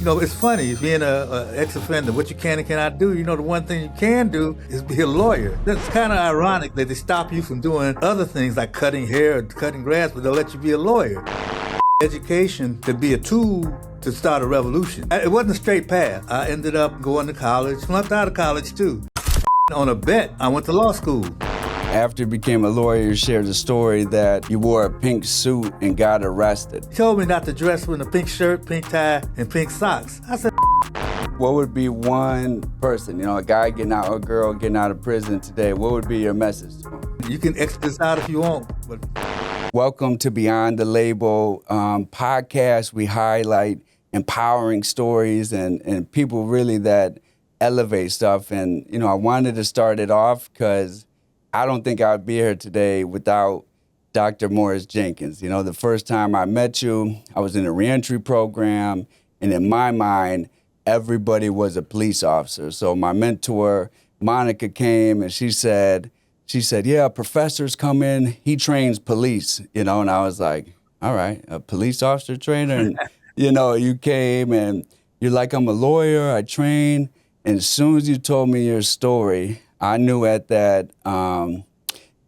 it's funny, being a ex-offender, what you can and cannot do. The one thing you can do is be a lawyer. That's kind of ironic that they stop you from doing other things like cutting hair or cutting grass, but they'll let you be a lawyer. Education could be a tool to start a revolution. It wasn't a straight path. I ended up going to college, flunked out of college too. On a bet, I went to law school. After you became a lawyer, you shared the story that you wore a pink suit and got arrested. He told me not to dress with a pink shirt, pink tie, and pink socks. I said, what would be one person, a guy getting out or a girl getting out of prison today, what would be your message to him? You can X this out if you want, but... Welcome to Beyond the Label podcast. We highlight empowering stories and people really that elevate stuff. And, I wanted to start it off because I don't think I'd be here today without Dr. Morris Jenkins. The first time I met you, I was in a reentry program, and in my mind, everybody was a police officer. So my mentor, Monica, came and she said, yeah, professors come in, he trains police, and I was like, all right, a police officer trainer? And, you came and you're like, I'm a lawyer, I train. And as soon as you told me your story, I knew at that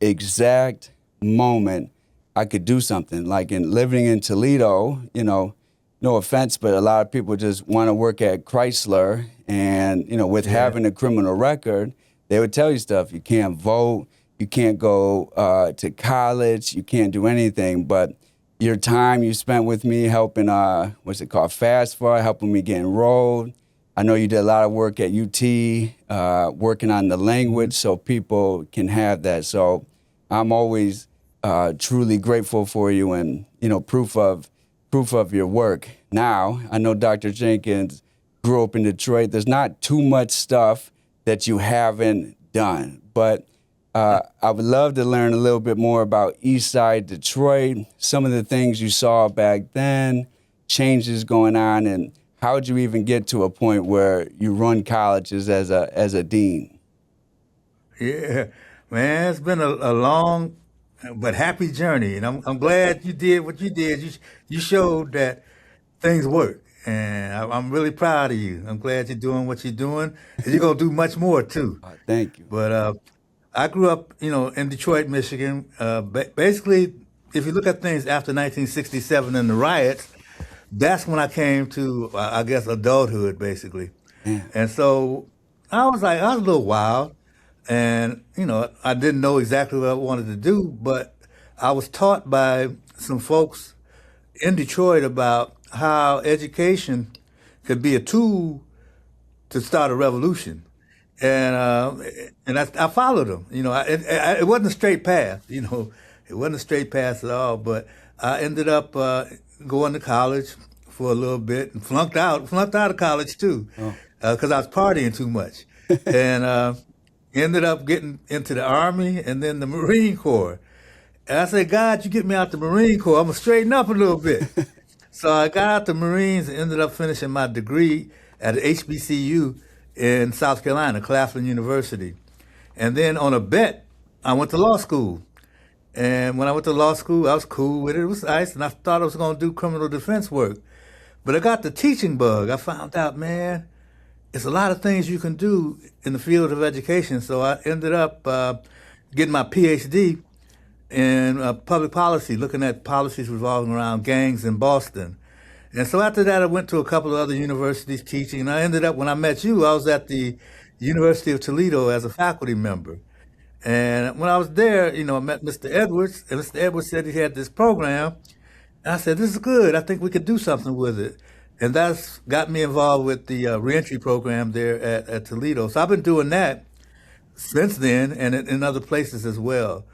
exact moment I could do something. Like in living in Toledo, no offense, but a lot of people just want to work at Chrysler. And, with having a criminal record, they would tell you stuff. You can't vote, you can't go to college, you can't do anything. But your time you spent with me helping, what's it called, FAFSA, helping me get enrolled. I know you did a lot of work at UT, working on the language so people can have that. So I'm always truly grateful for you and, proof of your work. Now, I know Dr. Jenkins grew up in Detroit. There's not too much stuff that you haven't done, but I would love to learn a little bit more about East Side Detroit, some of the things you saw back then, changes going on, and how did you even get to a point where you run colleges as a dean? Yeah, man, it's been a long but happy journey, and I'm glad you did what you did. You showed that things work, and I'm really proud of you. I'm glad you're doing what you're doing, and you're gonna do much more too. Thank you. But I grew up, in Detroit, Michigan. Basically, if you look at things after 1967 and the riots, that's when I came to, I guess, adulthood, basically. Yeah. And so I was a little wild, and, I didn't know exactly what I wanted to do, but I was taught by some folks in Detroit about how education could be a tool to start a revolution. And I followed them. It wasn't a straight path. It wasn't a straight path at all. But I ended up going to college for a little bit and flunked out of college too, because I was partying too much, and ended up getting into the Army and then the Marine Corps. And I said, God, you get me out the Marine Corps, I'm gonna straighten up a little bit. So I got out the Marines and ended up finishing my degree at HBCU in South Carolina, Claflin University. And then on a bet, I went to law school. And when I went to law school, I was cool with it. It was nice, and I thought I was going to do criminal defense work. But I got the teaching bug. I found out, man, it's a lot of things you can do in the field of education. So I ended up getting my PhD in public policy, looking at policies revolving around gangs in Boston. And so after that, I went to a couple of other universities teaching. And I ended up, when I met you, I was at the University of Toledo as a faculty member. And when I was there, I met Mr. Edwards, and Mr. Edwards said he had this program. And I said, this is good. I think we could do something with it. And that's got me involved with the reentry program there at Toledo. So I've been doing that since then, and in other places as well.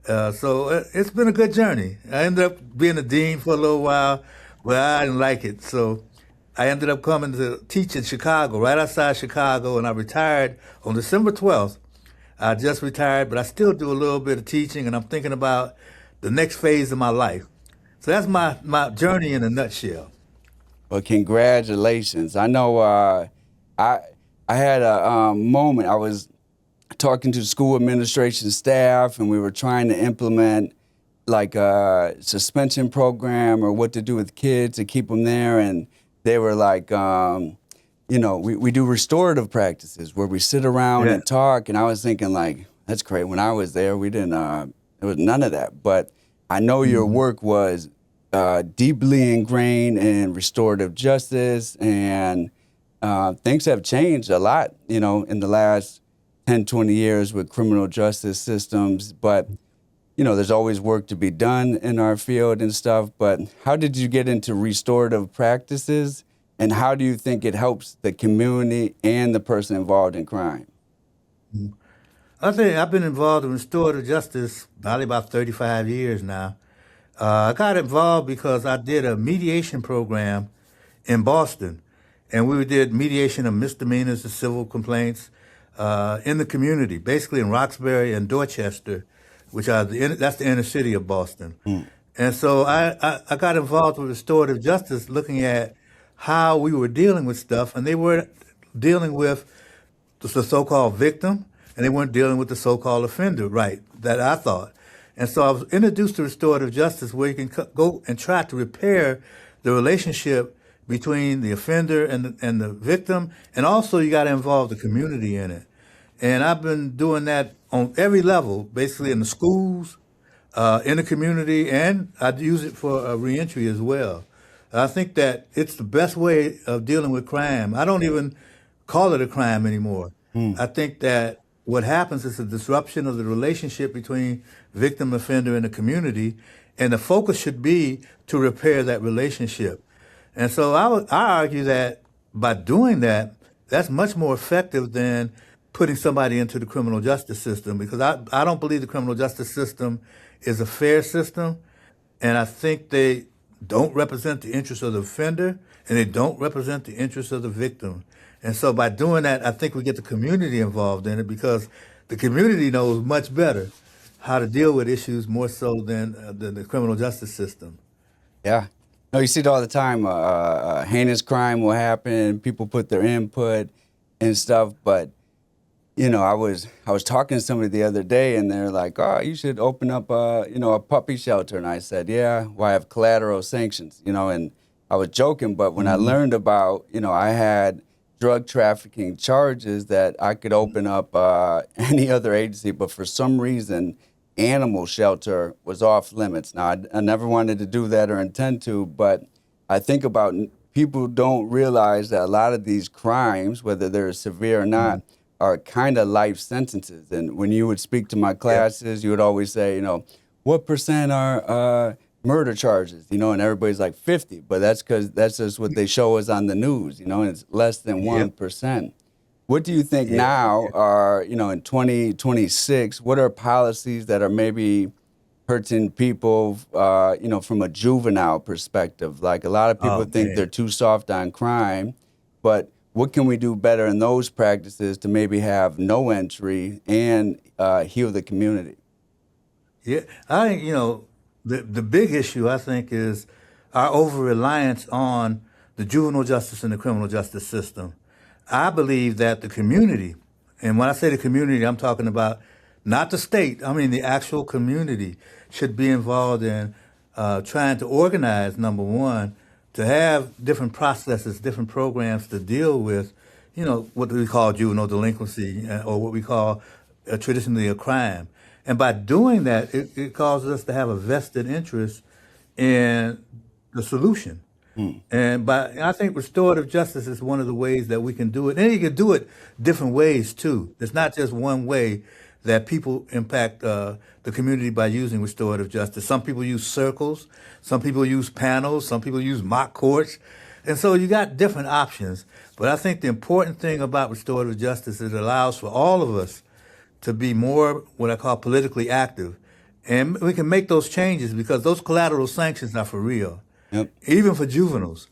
So it's been a good journey. I ended up being a dean for a little while, but I didn't like it. So I ended up coming to teach in Chicago, right outside Chicago, and I retired on December 12th. I just retired, but I still do a little bit of teaching, and I'm thinking about the next phase of my life. So that's my journey in a nutshell. Well, congratulations. I know I had a moment. I was talking to the school administration staff, and we were trying to implement like a suspension program or what to do with kids to keep them there. And they were like, we do restorative practices where we sit around Yeah. and talk. And I was thinking, like, that's great. When I was there, we didn't, there was none of that. But I know your Hmm. work was deeply ingrained in restorative justice, and things have changed a lot, in the last 10, 20 years with criminal justice systems. But there's always work to be done in our field and stuff. But how did you get into restorative practices, and how do you think it helps the community and the person involved in crime? I think I've been involved in restorative justice probably about 35 years now. I got involved because I did a mediation program in Boston, and we did mediation of misdemeanors and civil complaints in the community, basically in Roxbury and Dorchester, which are that's the inner city of Boston. And so I got involved with restorative justice, looking at how we were dealing with stuff, and they were dealing with the so-called victim, and they weren't dealing with the so-called offender, right, that I thought. And so I was introduced to restorative justice, where you can go and try to repair the relationship between the offender and the victim, and also you got to involve the community in it. And I've been doing that on every level, basically in the schools, in the community, and I use it for reentry as well. I think that it's the best way of dealing with crime. I don't even call it a crime anymore. I think that what happens is a disruption of the relationship between victim, offender, and the community, and the focus should be to repair that relationship. And so I argue that by doing that, that's much more effective than putting somebody into the criminal justice system, because I don't believe the criminal justice system is a fair system, and I think they don't represent the interests of the offender, and they don't represent the interests of the victim. And so by doing that, I think we get the community involved in it, because the community knows much better how to deal with issues more so than the criminal justice system. Yeah. No, you see it all the time. Heinous crime will happen. People put their input and stuff. But, I was talking to somebody the other day, and they're like, "Oh, you should open up a puppy shelter." And I said, "Yeah, well, I have collateral sanctions." And I was joking, but when I learned about, I had drug trafficking charges, that I could open up any other agency, but for some reason, animal shelter was off limits. Now, I never wanted to do that or intend to, but I think about people don't realize that a lot of these crimes, whether they're severe or not, are kind of life sentences. And when you would speak to my classes, you would always say, what percent are murder charges? And everybody's like 50, but that's because that's just what they show us on the news, and it's less than 1%. What do you think now are, in 2026, what are policies that are maybe hurting people, from a juvenile perspective? Like, a lot of people think they're too soft on crime, but what can we do better in those practices to maybe have no entry and heal the community? Yeah, I think, the big issue, I think, is our over-reliance on the juvenile justice and the criminal justice system. I believe that the community, and when I say the community, I'm talking about not the state, I mean the actual community, should be involved in trying to organize, number one, to have different processes, different programs to deal with, what we call juvenile delinquency, or what we call traditionally a crime. And by doing that, it causes us to have a vested interest in the solution. And I think restorative justice is one of the ways that we can do it. And you can do it different ways too. There's not just one way that people impact the community by using restorative justice. Some people use circles, some people use panels, some people use mock courts. And so you got different options. But I think the important thing about restorative justice is it allows for all of us to be more what I call politically active. And we can make those changes because those collateral sanctions are for real, even for juveniles.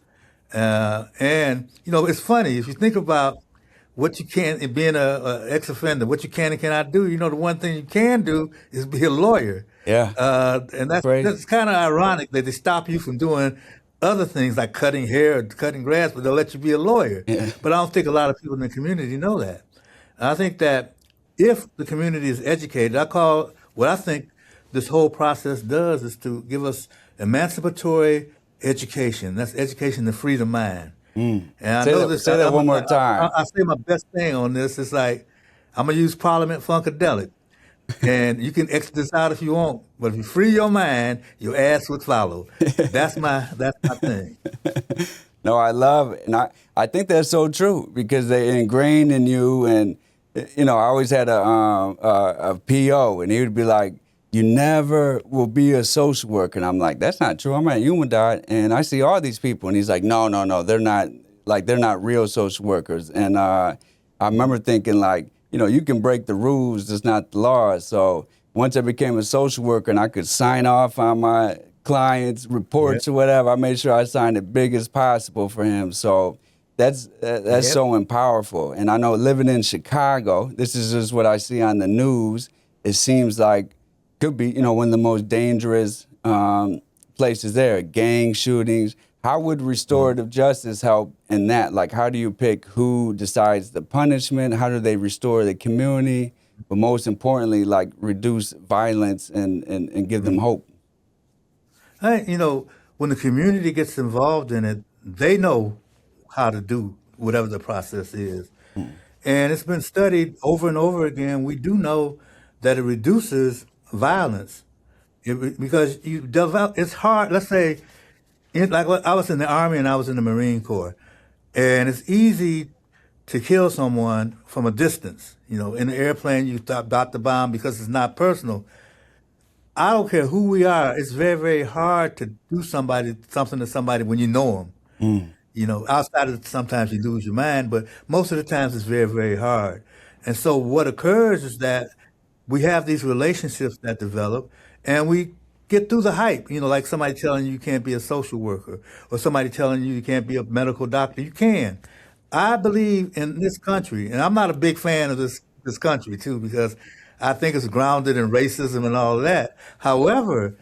And, it's funny, if you think about what you can, being a ex-offender, what you can and cannot do, the one thing you can do is be a lawyer. Yeah. And that's kind of ironic that they stop you from doing other things like cutting hair or cutting grass, but they'll let you be a lawyer. Yeah. But I don't think a lot of people in the community know that. I think that if the community is educated, what I think this whole process does is to give us emancipatory education. That's education to free the mind. And I Say know that. this. Say that one more time. I say my best thing on this. It's like I'm gonna use Parliament Funkadelic, and you can exit this out if you want. But if you free your mind, your ass would follow. That's my thing. No, I love it. And I think that's so true because they ingrained in you. And, I always had a PO, and he would be like, you never will be a social worker. And I'm like, that's not true. I'm at Human and I see all these people. And he's like, no, they're not, they're not real social workers. And I remember thinking, like, you can break the rules, it's not the law. So once I became a social worker and I could sign off on my clients' Yep. reports or whatever, I made sure I signed it big as possible for him. So that's Yep. so powerful. And I know living in Chicago, this is just what I see on the news. It seems like could be one of the most dangerous places there. Gang shootings. How would restorative justice help in that? Like, how do you pick who decides the punishment? How do they restore the community? But most importantly, like reduce violence and give them hope. When the community gets involved in it, they know how to do whatever the process is. And it's been studied over and over again. We do know that it reduces violence because you develop. It's hard. Let's say, I was in the Army and I was in the Marine Corps, and it's easy to kill someone from a distance. In the airplane, you dot the bomb because it's not personal. I don't care who we are. It's very, very hard to do something to somebody when you know them. Outside of sometimes you lose your mind, but most of the times it's very, very hard. And so what occurs is that we have these relationships that develop and we get through the hype, like somebody telling you can't be a social worker or somebody telling you can't be a medical doctor. You can. I believe in this country, and I'm not a big fan of this country too, because I think it's grounded in racism and all of that. However,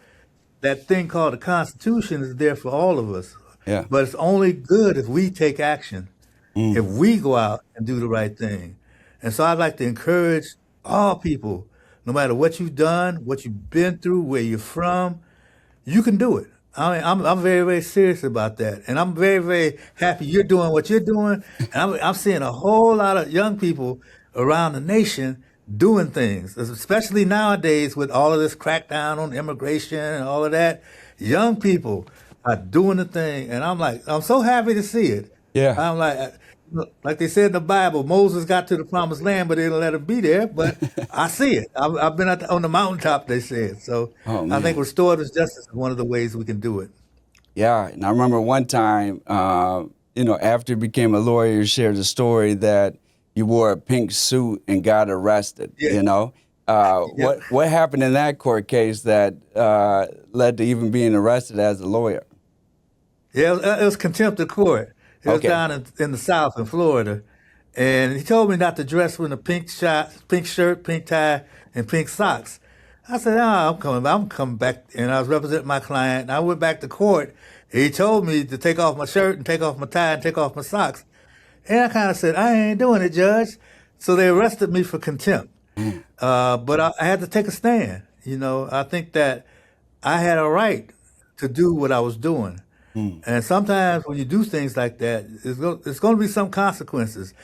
that thing called the Constitution is there for all of us. Yeah. But it's only good if we take action, if we go out and do the right thing. And so I'd like to encourage all people, no matter what you've done, what you've been through, where you're from, you can do it. I mean, I'm very, very serious about that. And I'm very, very happy you're doing what you're doing. And I'm seeing a whole lot of young people around the nation doing things, especially nowadays with all of this crackdown on immigration and all of that. Young people are doing the thing, and I'm so happy to see it. Yeah. I'm like they said in the Bible, Moses got to the promised land, but they didn't let him be there. But I see it. I've been on the mountaintop, they said. So Oh I think man. restorative justice is one of the ways we can do it. Yeah. And I remember one time, after you became a lawyer, you shared a story that you wore a pink suit and got arrested. Yeah. Yeah. What happened in that court case that led to even being arrested as a lawyer? Yeah, it was contempt of court. It was Okay. down in the South in Florida. And he told me not to dress with a pink shirt, pink tie, and pink socks. I said, "Oh, I'm coming back." And I was representing my client. And I went back to court. He told me to take off my shirt and take off my tie and take off my socks. And I kind of said, "I ain't doing it, Judge." So they arrested me for contempt. But I had to take a stand. I think that I had a right to do what I was doing. And sometimes when you do things like that, it's going to be some consequences.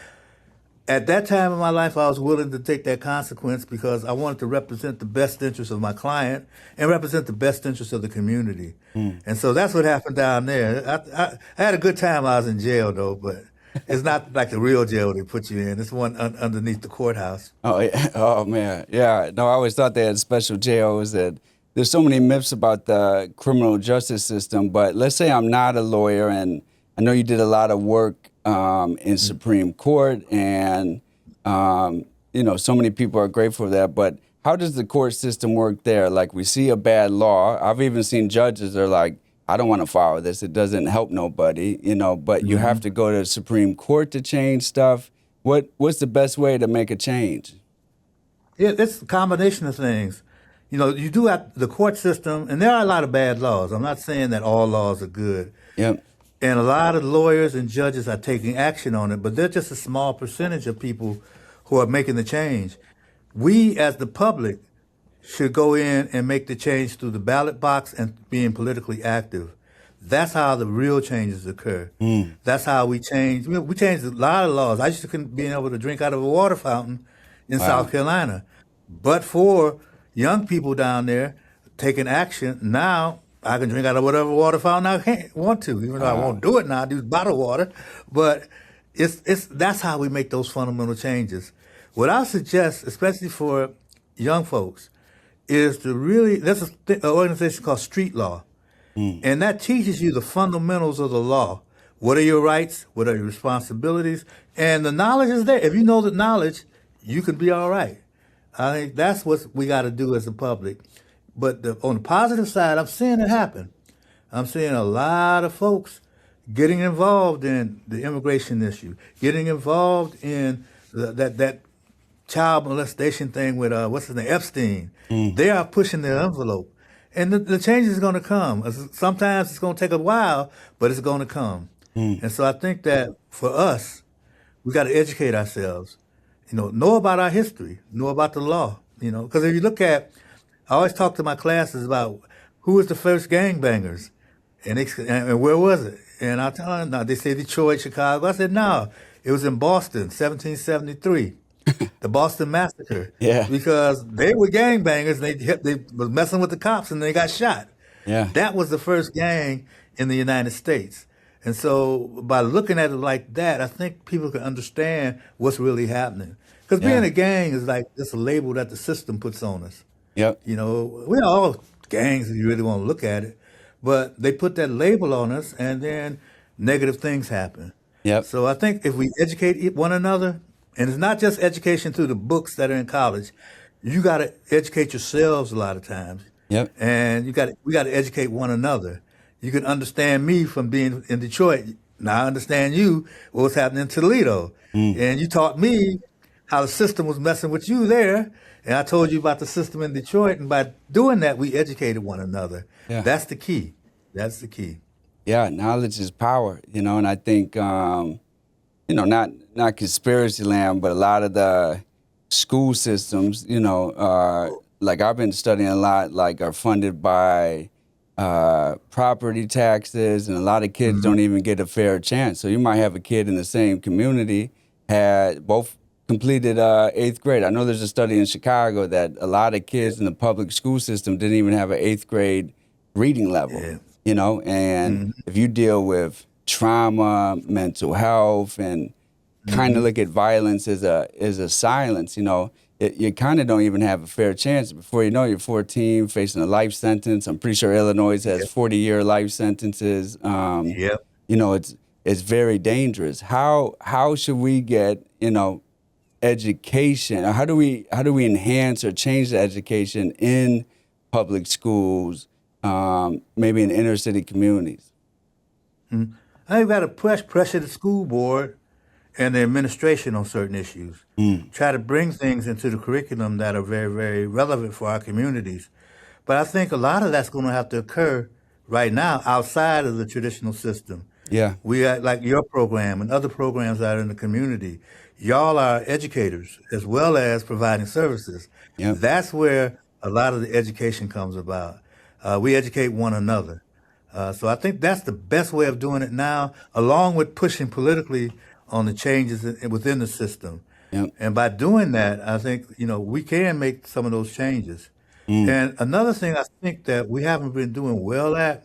At that time in my life, I was willing to take that consequence because I wanted to represent the best interests of my client and represent the best interests of the community. And so that's what happened down there. I had a good time while I was in jail, though, but it's not like the real jail they put you in. It's one underneath the courthouse. Oh, yeah. Oh man. Yeah. No, I always thought they had special jails. And there's so many myths about the criminal justice system. But let's say I'm not a lawyer, and I know you did a lot of work in Supreme Court, and so many people are grateful for that. But how does the court system work there? Like, we see a bad law. I've even seen judges that are like, I don't want to follow this. It doesn't help nobody, but you have to go to the Supreme Court to change stuff. What's the best way to make a change? Yeah, it's a combination of things. You do have the court system, and there are a lot of bad laws. I'm not saying that all laws are good. Yep. And a lot of lawyers and judges are taking action on it, but they're just a small percentage of people who are making the change. We, as the public, should go in and make the change through the ballot box and being politically active. That's how the real changes occur. That's how we change. We changed a lot of laws. I used to couldn't be able to drink out of a water fountain in Wow. South Carolina, but for young people down there taking action, now I can drink out of whatever water fountain want to, even though I won't Wow. do it now. I do bottled water, but it's that's how we make those fundamental changes. What I suggest, especially for young folks, is to really there's an organization called Street Law, and that teaches you the fundamentals of the law. What are your rights? What are your responsibilities? And the knowledge is there. If you know the knowledge, you can be all right. I think that's what we got to do as a public. But on the positive side, I'm seeing it happen. I'm seeing a lot of folks getting involved in the immigration issue, getting involved in that child molestation thing with what's his name, Epstein. They are pushing their envelope, and the change is going to come. Sometimes it's going to take a while, but it's going to come. And so I think that for us, we got to educate ourselves. Know about our history, know about the law. Because if you look at, I always talk to my classes about who was the first gangbangers, and where was it? And I tell them, no, they say Detroit, Chicago. I said, no, it was in Boston, 1773, the Boston Massacre. Yeah. Because they were gangbangers, and they was messing with the cops, and they got shot. Yeah. That was the first gang in the United States. And so by looking at it like that, I think people can understand what's really happening. Because Yeah. being a gang is like just a label that the system puts on us. Yep. We're all gangs if you really want to look at it, but they put that label on us, and then negative things happen. Yep. So I think if we educate one another, and it's not just education through the books that are in college, you got to educate yourselves a lot of times, Yep. and we got to educate one another. You can understand me from being in Detroit. Now I understand you, what's happening in Toledo, and you taught me how the system was messing with you there. And I told you about the system in Detroit, and by doing that, we educated one another. Yeah. That's the key. That's the key. Yeah, knowledge is power, and I think, not conspiracy land, but a lot of the school systems, like I've been studying a lot, like are funded by property taxes, and a lot of kids don't even get a fair chance. So you might have a kid in the same community, had both completed 8th grade. I know there's a study in Chicago that a lot of kids in the public school system didn't even have an 8th grade reading level, Yeah. and if you deal with trauma, mental health, and kind of look at violence as a silence, you kind of don't even have a fair chance. Before you know, you're 14, facing a life sentence. I'm pretty sure Illinois has 40-year life sentences. Yep. It's very dangerous. How should we get, education? Or how do we enhance or change the education in public schools, maybe in inner city communities? I think we got to pressure the school board and the administration on certain issues. Try to bring things into the curriculum that are very, very relevant for our communities. But I think a lot of that's going to have to occur right now outside of the traditional system. Yeah. We got like your program and other programs that are in the community. Y'all are educators as well as providing services. Yep. That's where a lot of the education comes about. We educate one another. So I think that's the best way of doing it now, along with pushing politically on the changes within the system. Yep. And by doing that, I think, we can make some of those changes. And another thing I think that we haven't been doing well at,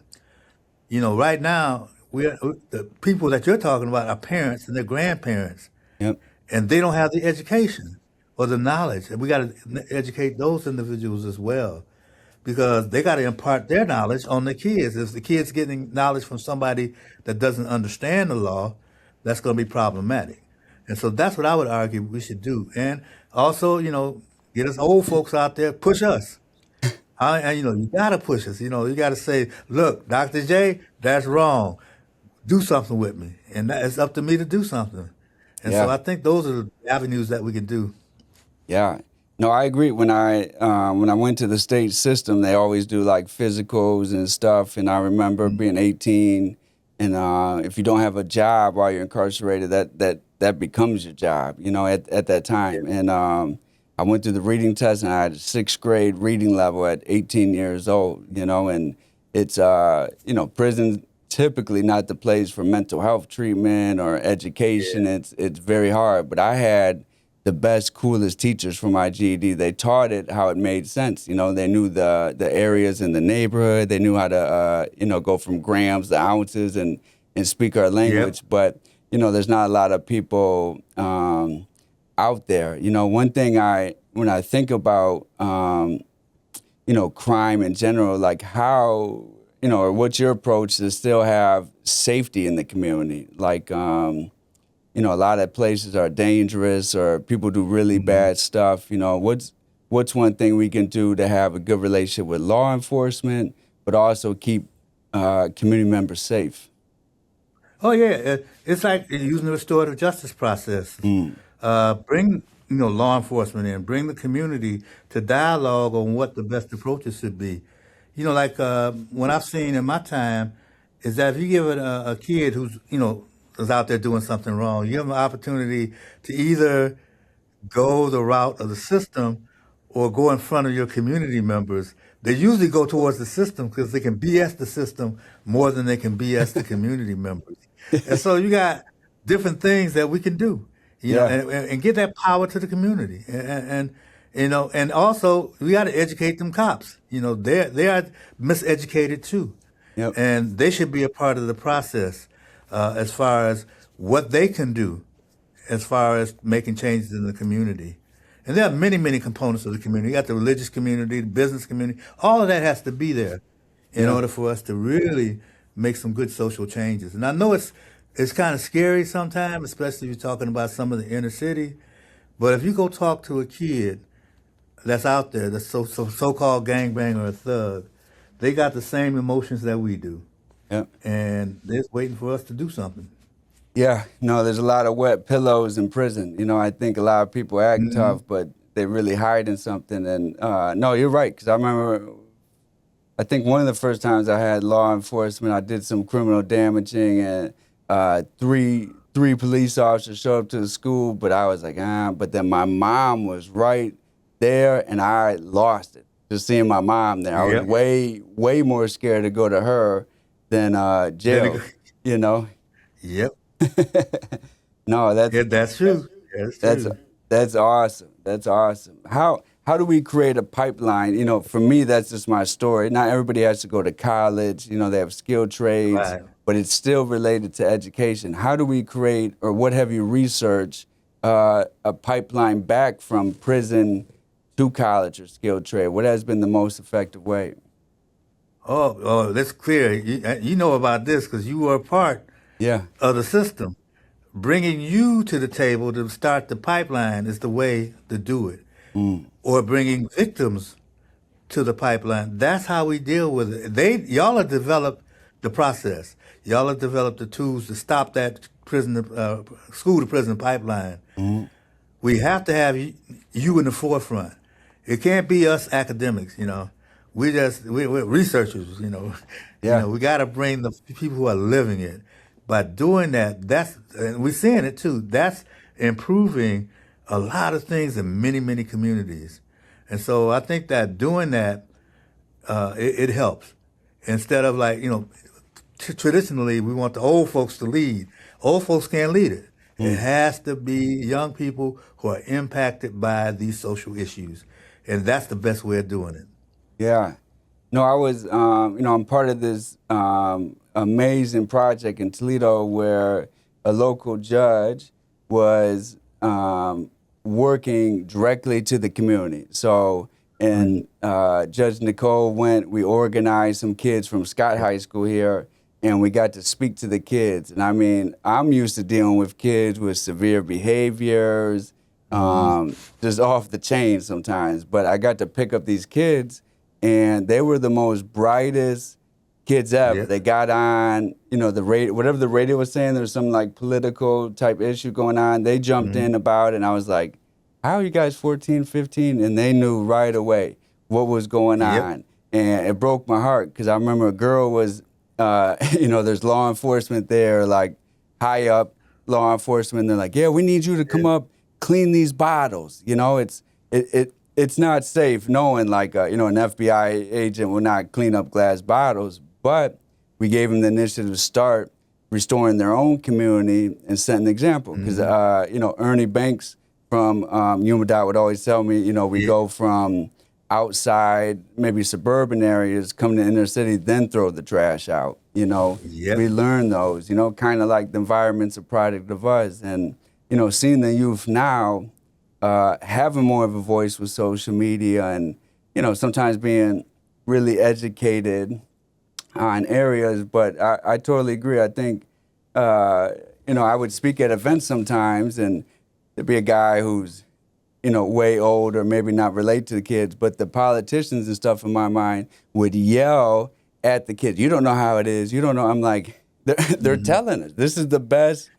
right now, the people that you're talking about are parents and their grandparents, Yep. and they don't have the education or the knowledge. And we got to educate those individuals as well, because they got to impart their knowledge on the kids. If the kids getting knowledge from somebody that doesn't understand the law, that's going to be problematic. And so that's what I would argue we should do. And also, get us old folks out there, push us. You got to push us. You got to say, look, Dr. J, that's wrong. Do something with me. And it's up to me to do something. And so Yeah. I think those are the avenues that we can do. Yeah. No, I agree. When I went to the state system, they always do like physicals and stuff. And I remember being 18, and if you don't have a job while you're incarcerated, that becomes your job, at that time. And I went through the reading test, and I had a 6th grade reading level at 18 years old, and it's, prison typically not the place for mental health treatment or education. Yeah. It's very hard. But I had the best, coolest teachers for my GED. They taught it how it made sense. You know, they knew the areas in the neighborhood. They knew how to go from grams to ounces and speak our Yep. language. But there's not a lot of people out there. One thing when I think about crime in general, like how or what's your approach to still have safety in the community? Like a lot of places are dangerous or people do really bad stuff. What's one thing we can do to have a good relationship with law enforcement, but also keep community members safe? Oh yeah, it's like using the restorative justice process. Bring law enforcement in, bring the community to dialogue on what the best approaches should be. Like what I've seen in my time is that if you give a kid who's is out there doing something wrong, you have an opportunity to either go the route of the system or go in front of your community members. They usually go towards the system because they can BS the system more than they can BS the community members. And so you got different things that we can do, Yeah. and get that power to the community. And also we got to educate them cops. They are miseducated too, Yep. and they should be a part of the process as far as what they can do as far as making changes in the community. And there are many, many components of the community. You got the religious community, the business community. All of that has to be there in order for us to really make some good social changes. And I know it's kind of scary sometimes, especially if you're talking about some of the inner city. But if you go talk to a kid that's out there, that's so-called gangbanger or a thug, they got the same emotions that we do. Yep. And they're waiting for us to do something. Yeah, no, there's a lot of wet pillows in prison. I think a lot of people act tough, but they really hiding something. And no, you're right, because I think one of the first times I had law enforcement, I did some criminal damaging, and three police officers showed up to the school, but I was like, but then my mom was right there, and I lost it. Just seeing my mom there, I was Yep. way more scared to go to her than jail, Yep. No, Yeah, that's true. That's That's true. that's awesome. That's awesome. How do we create a pipeline? For me, that's just my story. Not everybody has to go to college. They have skilled trades, Right. but it's still related to education. How do we create, or what have you researched, a pipeline back from prison to college or skilled trade? What has been the most effective way? Oh, that's clear. You know about this because you were a part Yeah. of the system. Bringing you to the table to start the pipeline is the way to do it. Or bringing victims to the pipeline. That's how we deal with it. Y'all have developed the process. Y'all have developed the tools to stop that school to prison pipeline. We have to have you in the forefront. It can't be us academics. We're researchers. Yeah. We got to bring the people who are living it. By doing that, and we're seeing it too. That's improving a lot of things in many, many communities. And so I think that doing that, it helps. Instead of traditionally we want the old folks to lead. Old folks can't lead it. It has to be young people who are impacted by these social issues. And that's the best way of doing it. Yeah. No, I was, I'm part of this amazing project in Toledo where a local judge was working directly to the community. So, and Judge Nicole we organized some kids from Scott High School here, and we got to speak to the kids. And I mean, I'm used to dealing with kids with severe behaviors, just off the chain sometimes. But I got to pick up these kids, and they were the most brightest kids ever. Yeah. They got on, the radio, whatever the radio was saying, there was some like political type issue going on. They jumped in about it, and I was like, how are you guys 14, 15? And they knew right away what was going Yep. on. And it broke my heart because I remember a girl was, there's law enforcement there, like high up law enforcement. They're like, yeah, we need you to come up, clean these bottles. It's not safe knowing like, an FBI agent will not clean up glass bottles. But we gave them the initiative to start restoring their own community and set an example. Because, Ernie Banks from UMADOT would always tell me, we go from outside, maybe suburban areas, come to inner city, then throw the trash out. Yep. We learn those, kind of like the environment's a product of us. And, seeing the youth now, having more of a voice with social media and, sometimes being really educated on areas. But I totally agree. I think, I would speak at events sometimes and there'd be a guy who's, way old or maybe not relate to the kids, but the politicians and stuff in my mind would yell at the kids. You don't know how it is. You don't know. I'm like, they're telling us. This is the best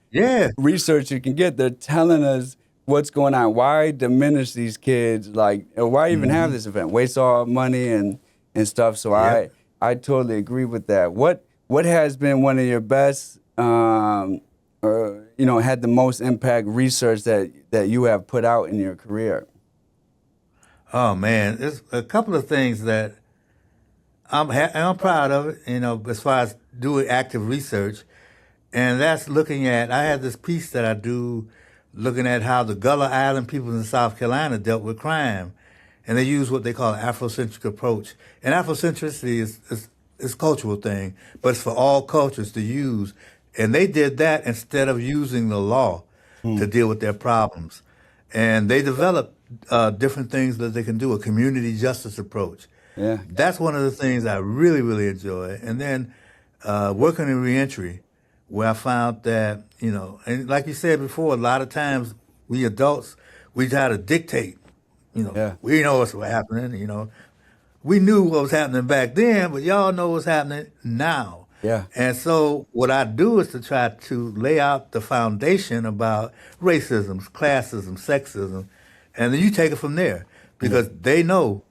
research you can get. They're telling us what's going on. Why diminish these kids? Like, or why even have this event? Waste all money and stuff. So I totally agree with that. What has been one of your best or had the most impact research that you have put out in your career? Oh man, there's a couple of things that I'm proud of it. As far as doing active research, and that's looking at. I have this piece that I do, looking at how the Gullah Island people in South Carolina dealt with crime, and they use what they call an Afrocentric approach. And Afrocentricity is a cultural thing, but it's for all cultures to use. And they did that instead of using the law to deal with their problems. And they developed different things that they can do, a community justice approach. Yeah. That's one of the things I really, really enjoy. And then working in Reentry, where I found that, and like you said before, a lot of times we adults, we try to dictate, we know what's happening, We knew what was happening back then, but y'all know what's happening now. Yeah. And so what I do is to try to lay out the foundation about racism, classism, sexism, and then you take it from there because they know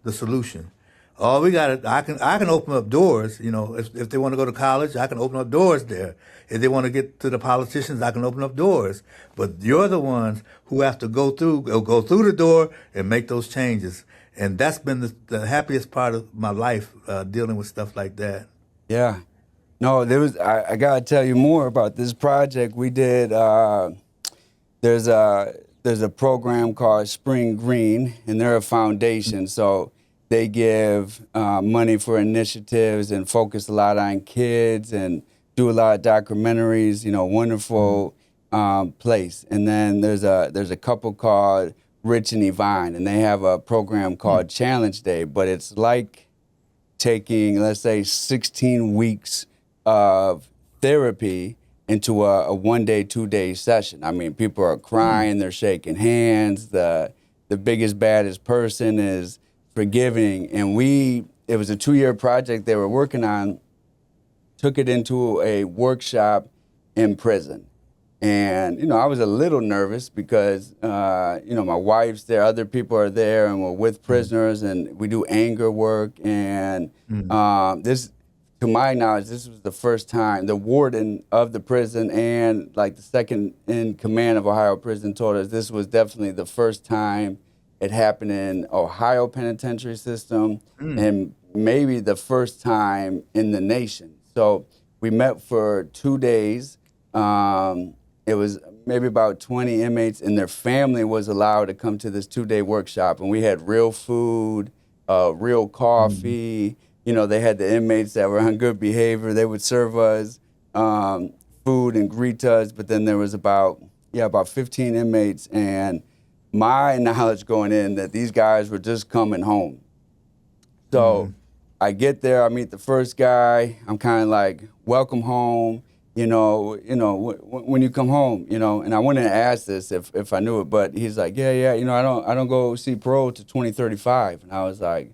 the solution. All we got I can open up doors, if they want to go to college, I can open up doors there. If they want to get to the politicians, I can open up doors. But you're the ones who have to go through the door and make those changes. And that's been the happiest part of my life, dealing with stuff like that. Yeah. No, I gotta tell you more about this project we did. There's a program called Spring Green, and they're a foundation, so they give money for initiatives and focus a lot on kids and do a lot of documentaries. Wonderful place. And then there's a couple called Rich and Yvonne, and they have a program called Challenge Day, but it's like taking, let's say, 16 weeks of therapy into a 1 day, 2 day session. I mean, people are crying, they're shaking hands. The biggest, baddest person is forgiving. And it was a 2-year project they were working on, took it into a workshop in prison. And, I was a little nervous because, my wife's there, other people are there, and we're with prisoners, and we do anger work. And this, to my knowledge, this was the first time the warden of the prison and like the second in command of Ohio Prison told us this was definitely the first time it happened in Ohio penitentiary system and maybe the first time in the nation. So we met for 2 days. It was maybe about 20 inmates, and their family was allowed to come to this 2-day workshop. And we had real food, real coffee. They had the inmates that were on good behavior. They would serve us food and greet us. But then there was about 15 inmates. And my knowledge going in that these guys were just coming home. So I get there, I meet the first guy. I'm kind of like, welcome home. When you come home, and I wouldn't ask this if I knew it, but he's like, yeah, I don't go see parole to 2035. And I was like,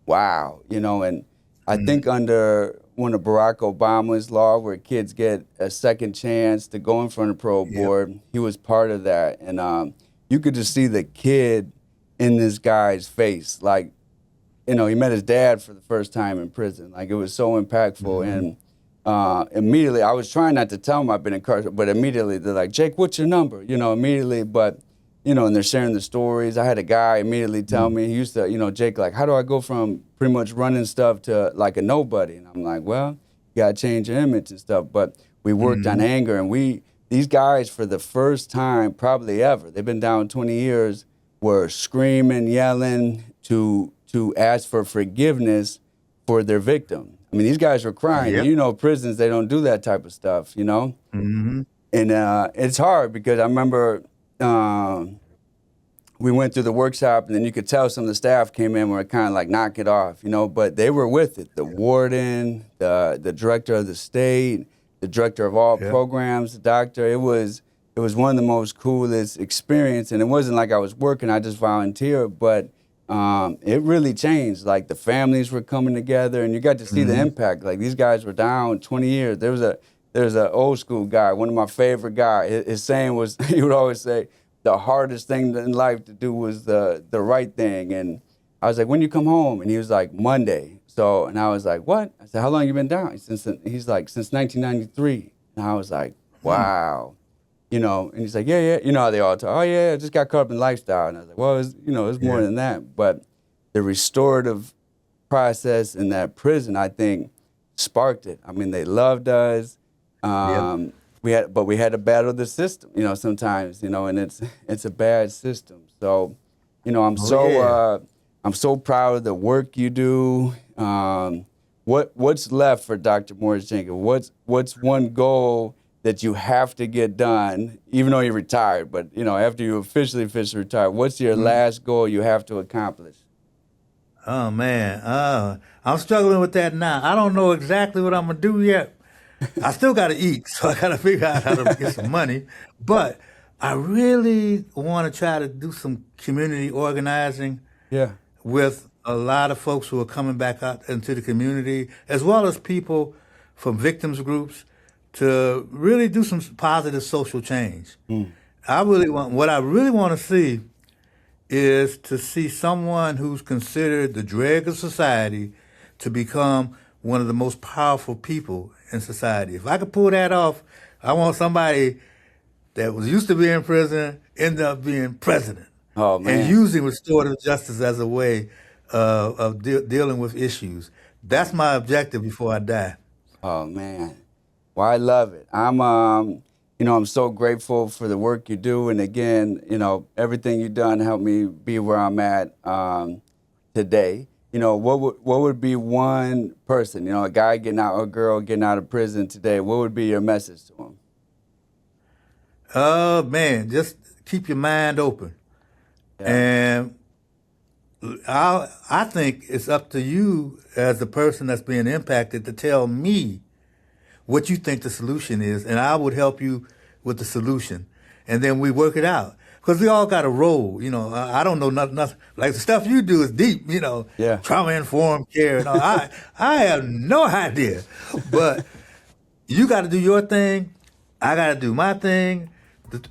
wow, and I think under one of Barack Obama's law where kids get a second chance to go in front of parole board, he was part of that. And you could just see the kid in this guy's face. Like, he met his dad for the first time in prison. Like, it was so impactful. And immediately, I was trying not to tell them I've been incarcerated, but immediately they're like, Jake, what's your number? Immediately, but, and they're sharing the stories. I had a guy immediately tell me, he used to, Jake, like, how do I go from pretty much running stuff to like a nobody? And I'm like, well, You got to change your image and stuff. But we worked on anger, and these guys, for the first time probably ever, they've been down 20 years, were screaming, yelling to ask for forgiveness for their victim. I mean, these guys were crying. Yep. You know, prisons, they don't do that type of stuff, you know? Mm-hmm. And it's hard because I remember we went through the workshop, and then you could tell some of the staff came in and were kind of like, knock it off, you know? But they were with it. The warden, the director of the state, the director of all programs, the doctor. It was one of the most coolest experience. And it wasn't like I was working, I just volunteered, but it really changed. Like, the families were coming together, and you got to see the impact. Like, these guys were down 20 years. There's an old school guy, one of my favorite guys. His saying was, he would always say, the hardest thing in life to do was the right thing. And I was like, when you come home? And he was like, Monday. So, and I was like, what? I said, how long you been down? He's like, since 1993. And I was like, wow. You know, and he's like, yeah. You know how they all talk. Oh, yeah, I just got caught up in lifestyle. And I was like, well, it's more than that. But the restorative process in that prison, I think, sparked it. I mean, they loved us. We had to battle the system, you know, sometimes, you know, and it's a bad system. So, you know, I'm so proud of the work you do. What's left for Dr. Morris Jenkins? What's one goal that you have to get done, even though you're retired, but, you know, after you officially retire, what's your last goal you have to accomplish? Oh, man. I'm struggling with that now. I don't know exactly what I'm going to do yet. I still got to eat, so I got to figure out how to get some money. But I really want to try to do some community organizing with a lot of folks who are coming back out into the community, as well as people from victims groups, to really do some positive social change. What I really want to see is to see someone who's considered the dreg of society to become one of the most powerful people in society. If I could pull that off, I want somebody that was used to be in prison end up being president. Oh, man. And using restorative justice as a way of dealing with issues. That's my objective before I die. Oh, man. Well, I love it. I'm so grateful for the work you do. And again, you know, everything you've done helped me be where I'm at today. You know, what would be one person, you know, a guy getting out, or a girl getting out of prison today, what would be your message to him? Man, just keep your mind open. And I think it's up to you as the person that's being impacted to tell me what you think the solution is, and I would help you with the solution. And then we work it out. Because we all got a role, you know. I don't know nothing. Like, the stuff you do is deep, you know. Trauma-informed care. And all. I have no idea. But you got to do your thing. I got to do my thing.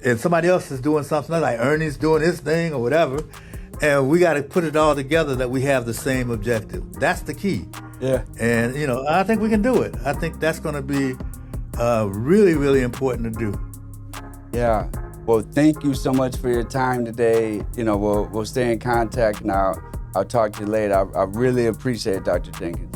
And somebody else is doing something, like Ernie's doing his thing or whatever. And we got to put it all together that we have the same objective. That's the key. Yeah. And, you know, I think we can do it. I think that's going to be really, really important to do. Yeah. Well, thank you so much for your time today. You know, we'll stay in contact now. I'll talk to you later. I really appreciate it, Dr. Jenkins.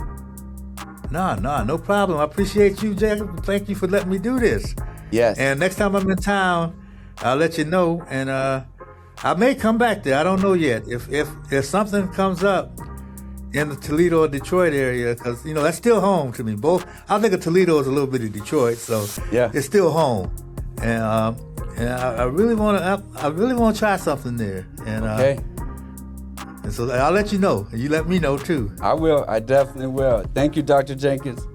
No problem. I appreciate you, Jacob. Thank you for letting me do this. Yes. And next time I'm in town, I'll let you know. And I may come back there. I don't know yet. If something comes up in the Toledo or Detroit area, because, you know, that's still home to me. Both. I think of Toledo as a little bit of Detroit, so it's still home. And I really want to try something there. And and so I'll let you know. And you let me know too. I will. I definitely will. Thank you, Dr. Jenkins.